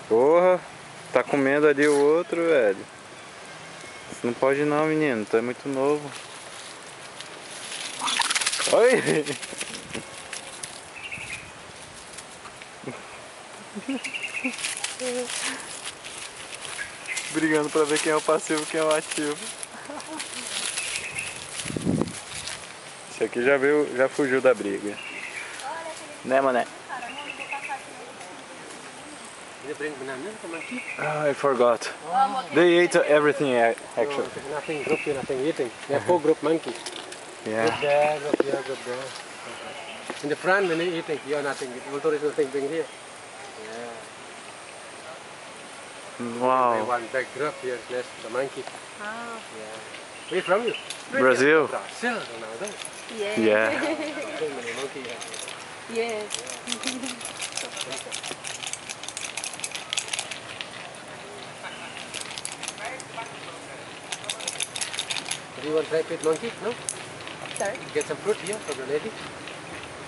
Porra, tá comendo ali o outro, velho. Isso não pode não, menino, tu é muito novo. Oi! Brigando pra ver quem é o passivo e quem é o ativo. Esse aqui já fugiu da briga. Né, mané? I forgot. They ate everything actually. Nothing group here, nothing eating. They have 4 group monkey. Yeah. Group there, group here, group there. In the front when they eating, you are nothing. Motor is nothing being here. Yeah. Wow. One big group here, that's the monkey. Oh. Yeah. Where you from you? Brazil. Brazil, Ronaldo. Yeah. Yeah. So many monkey here. Yes. Do you want to try with monkey? No? Sorry? Get some fruit here for the lady.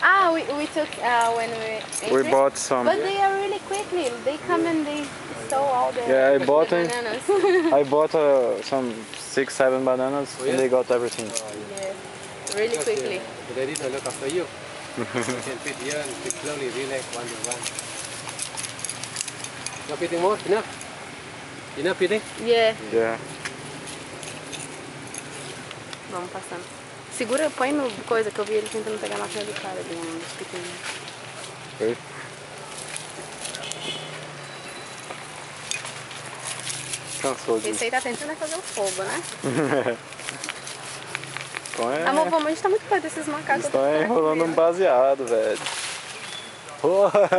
Ah, we took when we We bought some. But they are really quickly. They come and they stole all the Yeah, I bought them. bananas. I bought some 6-7 bananas Oh, yeah? and they got everything. Yes. Really quickly. The lady will look after you. You can fit here and fit slowly, relax, one by one. Not eating more? Enough? Enough eating? Yeah. Yeah. Vamos passando. Segura, põe no coisa que eu vi ele tentando pegar a máquina do cara ali, um dos pequeninos. Okay. Cansou disso. Esse aí tá tentando fazer o fogo, né? Então é... Amor, vamos, a gente tá muito perto desses macacos. Estão enrolando um baseado, velho. Porra.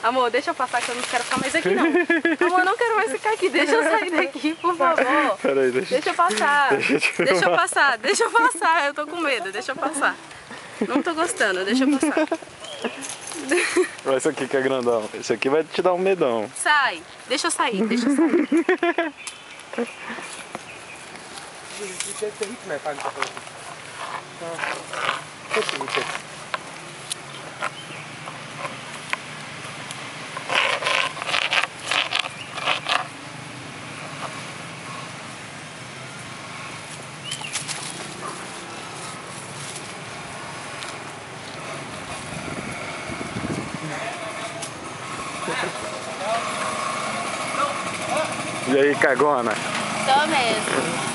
Amor, deixa eu passar que eu não quero ficar mais aqui não. Amor, eu não quero mais ficar aqui. Deixa eu sair daqui, por favor. Peraí, Deixa eu passar. Deixa eu passar. Eu tô com medo. Deixa eu passar. Não tô gostando. Deixa eu passar. Olha esse aqui que é grandão. Esse aqui vai te dar um medão. Sai. Deixa eu sair. Deixa eu sair. E aí, cagona? Tô mesmo.